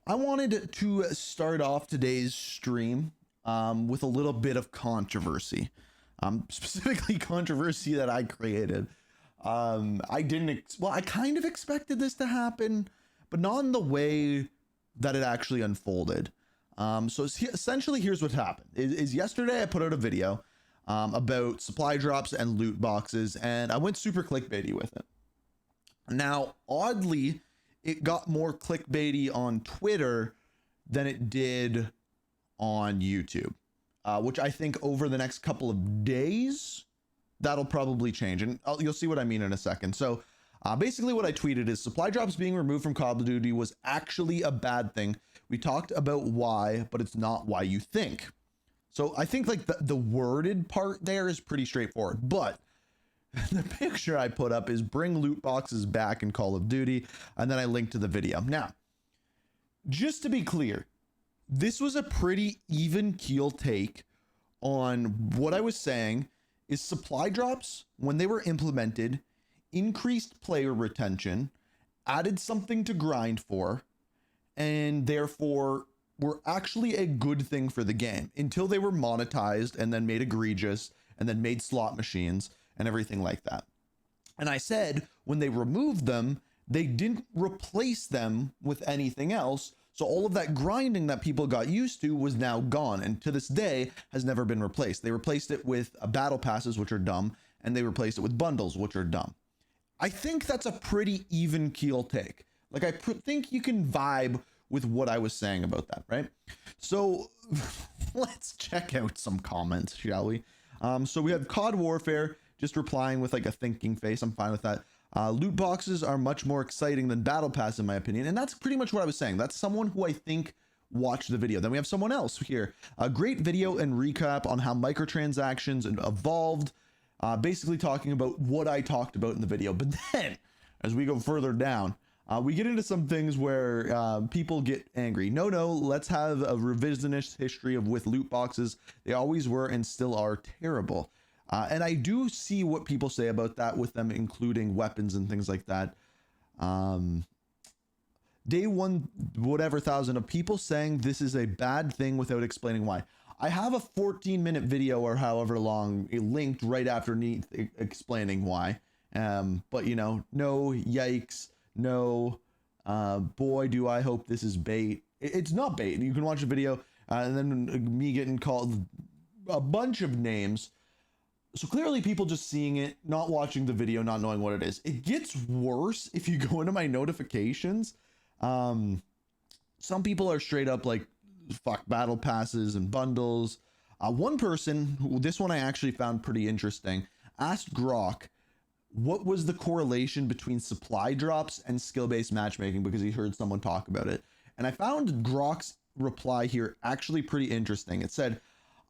I wanted to start off today's stream with a little bit of controversy, specifically controversy that I created. I didn't, well, I kind of expected this to happen, but not in the way that it actually unfolded. Essentially, here's what happened. Is yesterday I put out a video about supply drops and loot boxes, and I went super clickbaity with it. Now, oddly, it got more clickbaity on Twitter than it did on YouTube, which I think over the next couple of days, that'll probably change. And you'll see what I mean in a second. So basically what I tweeted is supply drops being removed from Call of Duty was actually a bad thing. We talked about why, but it's not why you think. So I think like the worded part there is pretty straightforward, but the picture I put up is bring loot boxes back in Call of Duty, and then I linked to the video. Now, just to be clear, this was a pretty even keel take on what I was saying is supply drops, when they were implemented, increased player retention, added something to grind for, and therefore were actually a good thing for the game until they were monetized and then made egregious and then made slot machines and everything like that. And I said when they removed them, they didn't replace them with anything else. So all of that grinding that people got used to was now gone, and to this day has never been replaced. They replaced it with battle passes, which are dumb, and they replaced it with bundles, which are dumb. I think that's a pretty even keel take. Like I think you can vibe with what I was saying about that, right? So let's check out some comments, shall we? So we have COD Warfare just replying with like a thinking face. I'm fine with that. Loot boxes are much more exciting than battle pass in my opinion. And that's pretty much what I was saying. That's someone who I think watched the video. Then we have someone else here. A great video and recap on how microtransactions evolved. Basically talking about what I talked about in the video. But then as we go further down, we get into some things where people get angry. No, let's have a revisionist history of with loot boxes. They always were and still are terrible. And I do see what people say about that with them including weapons and things like that. Day one, whatever thousand of people saying this is a bad thing without explaining why. I have a 14-minute video or however long linked right after explaining why. But you know, no yikes, no, boy, do I hope this is bait. It's not bait. You can watch the video and then me getting called a bunch of names. So clearly people just seeing it, not watching the video, not knowing what it is. It gets worse if you go into my notifications. Some people are straight up like, fuck battle passes and bundles. One person, this one I actually found pretty interesting, asked Grok what was the correlation between supply drops and skill-based matchmaking because he heard someone talk about it. And I found Grok's reply here actually pretty interesting. It said,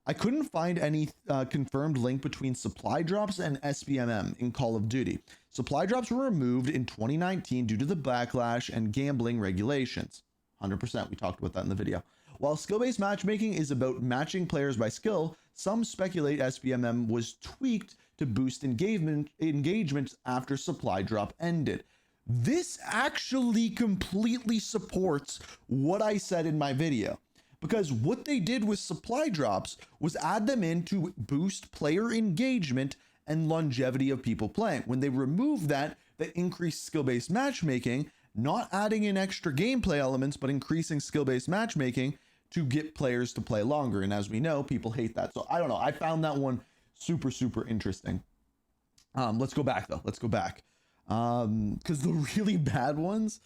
I couldn't find any confirmed link between supply drops and SBMM in Call of Duty. Supply drops were removed in 2019 due to the backlash and gambling regulations. 100%, we talked about that in the video. While skill-based matchmaking is about matching players by skill, some speculate SBMM was tweaked to boost engagement after supply drop ended. This actually completely supports what I said in my video. Because what they did with supply drops was add them in to boost player engagement and longevity of people playing. When they removed that increased skill-based matchmaking, not adding in extra gameplay elements, but increasing skill-based matchmaking to get players to play longer. And as we know, people hate that. So I don't know. I found that one super, super interesting. Let's go back though. Let's go back. Because the really bad ones,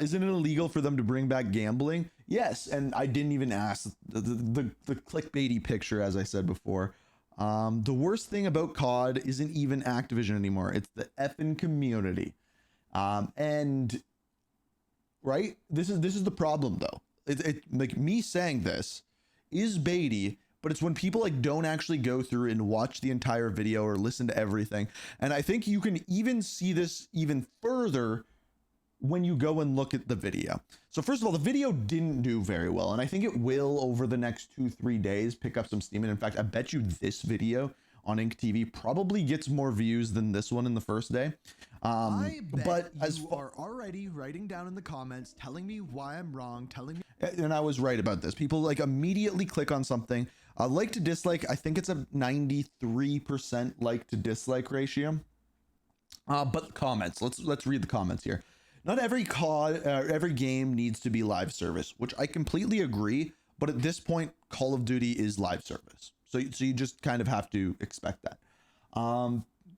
isn't it illegal for them to bring back gambling? Yes, and I didn't even ask the clickbaity picture, as I said before. The worst thing about COD isn't even Activision anymore. It's the effing community. And right, this is the problem though. It like me saying this is baity, but it's when people like don't actually go through and watch the entire video or listen to everything. And I think you can even see this even further when you go and look at the video. So first of all, the video didn't do very well, and I think it will over the next 2-3 days pick up some steam. And in fact, I bet you this video on Ink TV probably gets more views than this one in the first day. I bet but you as are already writing down in the comments, telling me why I'm wrong, telling me. And I was right about this. People like immediately click on something. Like to dislike, I think it's a 93% like to dislike ratio. But comments, let's read the comments here. Not every every game needs to be live service, which I completely agree. But at this point, Call of Duty is live service, so you just kind of have to expect that.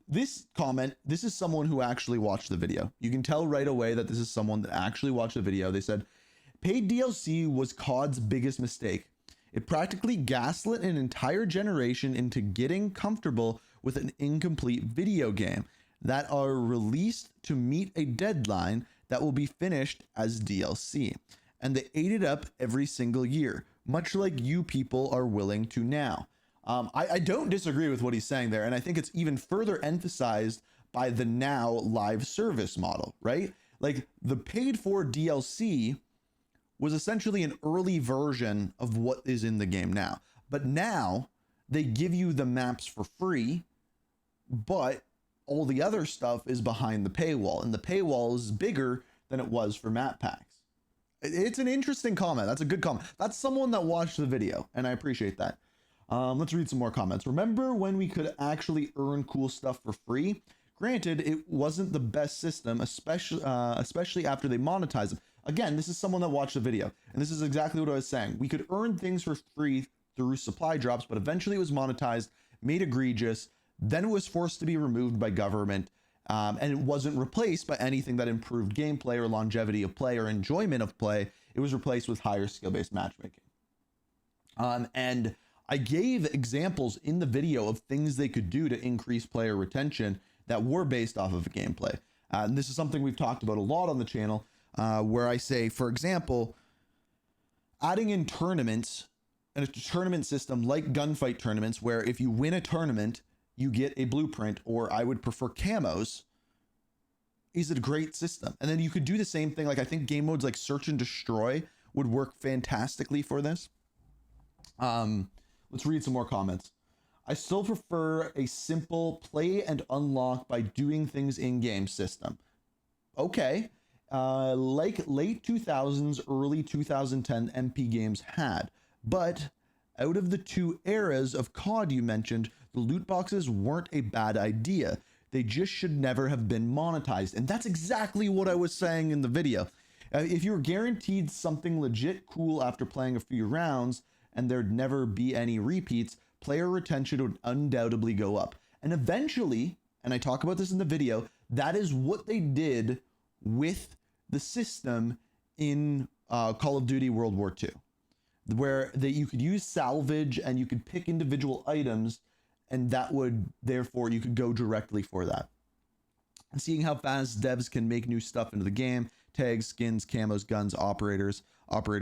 This comment, this is someone who actually watched the video. You can tell right away that this is someone that actually watched the video. They said, paid DLC was COD's biggest mistake. It practically gaslit an entire generation into getting comfortable with an incomplete video game that are released to meet a deadline that will be finished as DLC. And they ate it up every single year, much like you people are willing to now. I don't disagree with what he's saying there, and I think it's even further emphasized by the now live service model, right? Like the paid for DLC was essentially an early version of what is in the game now. But now they give you the maps for free, but all the other stuff is behind the paywall, and the paywall is bigger than it was for map packs. It's an interesting comment. That's a good comment. That's someone that watched the video, and I appreciate that. Let's read some more comments. Remember when we could actually earn cool stuff for free? Granted, it wasn't the best system, especially after they monetized it. Again, this is someone that watched the video, and this is exactly what I was saying. We could earn things for free through supply drops, but eventually it was monetized, made egregious, then it was forced to be removed by government, and it wasn't replaced by anything that improved gameplay or longevity of play or enjoyment of play. It was replaced with higher skill-based matchmaking. And I gave examples in the video of things they could do to increase player retention that were based off of a gameplay. And this is something we've talked about a lot on the channel, where I say, for example, adding in tournaments and a tournament system like gunfight tournaments, where if you win a tournament, you get a blueprint, or I would prefer camos, is a great system. And then you could do the same thing. Like I think game modes like search and destroy would work fantastically for this. Let's read some more comments. I still prefer a simple play and unlock by doing things in-game system. Okay. Like late 2000s, early 2010 MP games had. But out of the two eras of COD you mentioned, the loot boxes weren't a bad idea. They just should never have been monetized. And that's exactly what I was saying in the video. If you were guaranteed something legit cool after playing a few rounds and there'd never be any repeats, player retention would undoubtedly go up. And eventually, and I talk about this in the video, that is what they did with the system in Call of Duty World War II, where you could use salvage and you could pick individual items, and that would, therefore, you could go directly for that. And seeing how fast devs can make new stuff into the game, tags, skins, camos, guns, operator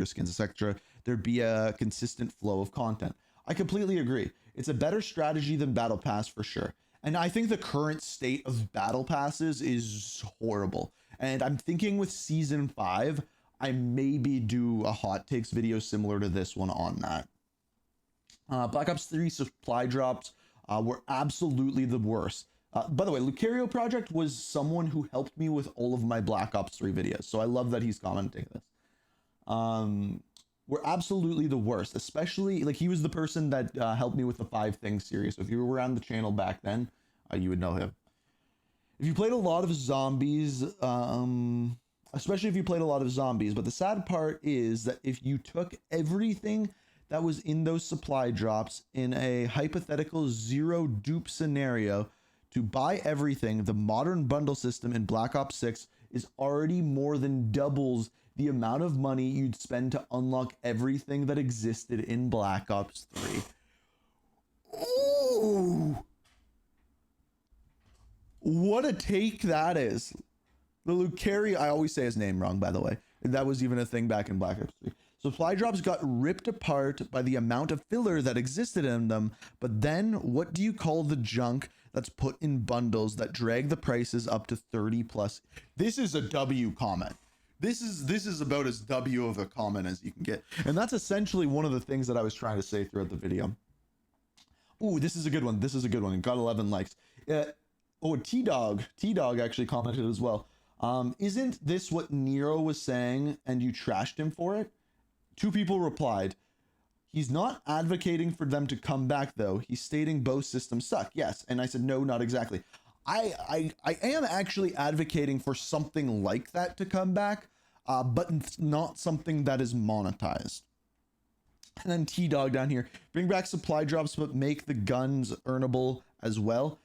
skins, etc., there'd be a consistent flow of content. I completely agree. It's a better strategy than Battle Pass for sure. And I think the current state of Battle Passes is horrible. And I'm thinking with Season 5, I maybe do a hot takes video similar to this one on that. Black Ops 3 supply drops were absolutely the worst. By the way, Lucario Project was someone who helped me with all of my Black Ops 3 videos, so I love that he's commenting this. Were absolutely the worst, especially, like, he was the person that helped me with the 5 Things series. So if you were around the channel back then, you would know him. If you played a lot of zombies, especially if you played a lot of zombies, but the sad part is that if you took everything that was in those supply drops in a hypothetical zero dupe scenario to buy everything, the modern bundle system in Black Ops 6 is already more than doubles the amount of money you'd spend to unlock everything that existed in Black Ops 3. Ooh! What a take that is. The Lucario, I always say his name wrong, by the way. That was even a thing back in Black Ops 3. Supply drops got ripped apart by the amount of filler that existed in them, but then what do you call the junk that's put in bundles that drag the prices up to 30 plus? This is a W comment. This is about as W of a comment as you can get. And that's essentially one of the things that I was trying to say throughout the video. Ooh, this is a good one. This is a good one. It got 11 likes. Oh, T-Dog actually commented as well. Isn't this what Nero was saying and you trashed him for it? 2 people replied, he's not advocating for them to come back though. He's stating both systems suck. Yes. And I said, no, not exactly. I am actually advocating for something like that to come back, but it's not something that is monetized. And then T-Dog down here, bring back supply drops, but make the guns earnable as well.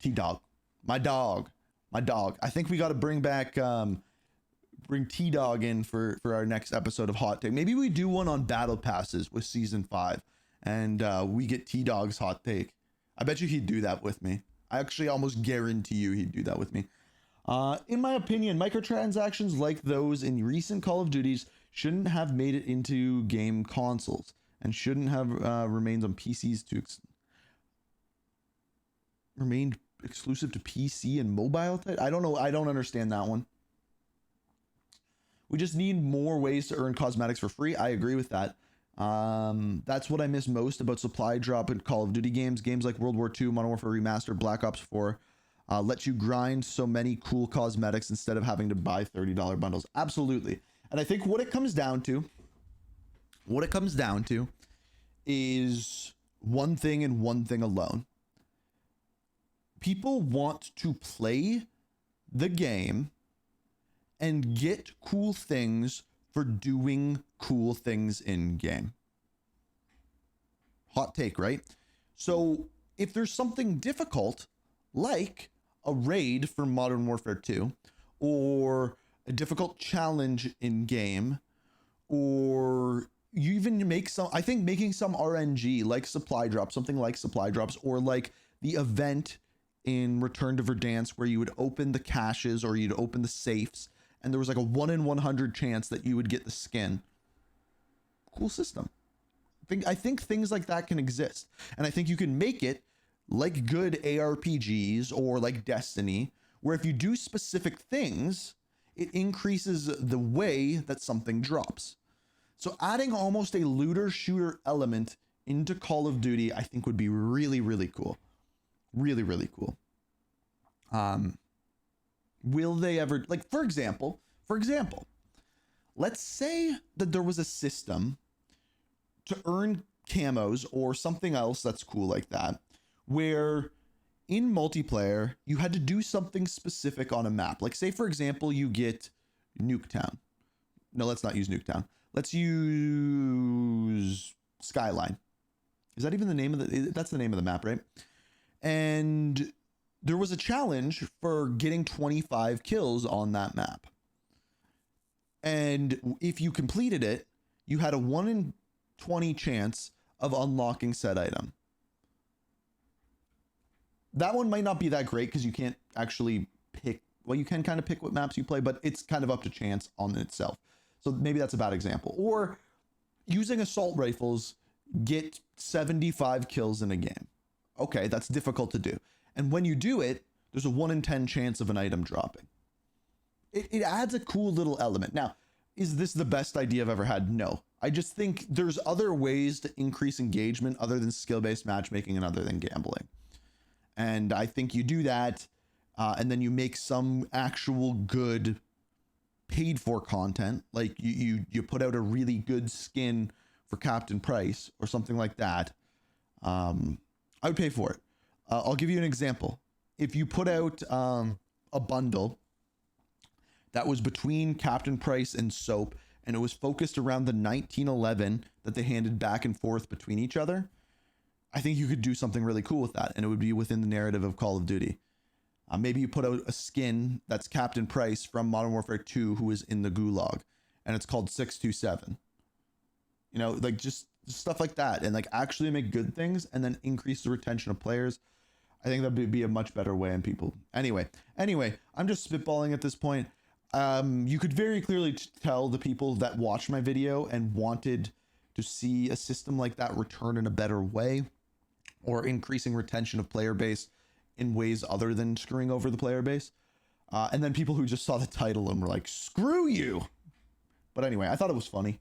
T-Dog, my dog. I think we got to bring back, bring T-Dog in for our next episode of Hot Take. Maybe we do one on battle passes with season 5 and we get T-Dog's hot take. I bet you he'd do that with me. I actually almost guarantee you he'd do that with me. In my opinion, microtransactions like those in recent Call of Duties shouldn't have made it into game consoles and shouldn't have remained on PCs to remained exclusive to PC and mobile. I don't know. I don't understand that one. We just need more ways to earn cosmetics for free. I agree with that. That's what I miss most about supply drop in Call of Duty games. Games like World War II, Modern Warfare Remastered, Black Ops 4 let you grind so many cool cosmetics instead of having to buy $30 bundles. Absolutely. And I think what it comes down to is one thing and one thing alone. People want to play the game and get cool things for doing cool things in game. Hot take, right? So if there's something difficult, like a raid for Modern Warfare 2, or a difficult challenge in game, or you even make some, I think making some RNG like supply drops, something like supply drops, or like the event in Return to Verdansk where you would open the caches or you'd open the safes and there was like a 1 in 100 chance that you would get the skin. Cool system. I think things like that can exist. And I think you can make it like good ARPGs or like Destiny, where if you do specific things, it increases the way that something drops. So adding almost a looter shooter element into Call of Duty, I think would be really, really cool. Really, really cool. Will they ever, like, for example, let's say that there was a system to earn camos or something else that's cool like that, where in multiplayer, you had to do something specific on a map. Like, say, for example, you get Nuketown. No, let's not use Nuketown. Let's use Skyline. Is that even the name of that's the name of the map, right? And there was a challenge for getting 25 kills on that map. And if you completed it, you had a 1 in 20 chance of unlocking said item. That one might not be that great because you can't actually pick, well, you can kind of pick what maps you play, but it's kind of up to chance on itself. So maybe that's a bad example. Or using assault rifles, get 75 kills in a game. Okay, that's difficult to do. And when you do it, there's a 1 in 10 chance of an item dropping. It adds a cool little element. Now, is this the best idea I've ever had? No. I just think there's other ways to increase engagement other than skill-based matchmaking and other than gambling. And I think you do that, and then you make some actual good paid for content. Like you put out a really good skin for Captain Price or something like that. I would pay for it. I'll give you an example. If you put out a bundle that was between Captain Price and Soap, and it was focused around the 1911 that they handed back and forth between each other, I think you could do something really cool with that, and it would be within the narrative of Call of Duty. Maybe you put out a skin that's Captain Price from Modern Warfare 2 who is in the Gulag, and it's called 627. You know, like just stuff like that, and like actually make good things and then increase the retention of players. I think that would be a much better way in people. Anyway, I'm just spitballing at this point. You could very clearly tell the people that watched my video and wanted to see a system like that return in a better way, or increasing retention of player base in ways other than screwing over the player base. And then people who just saw the title and were like, screw you. But anyway, I thought it was funny.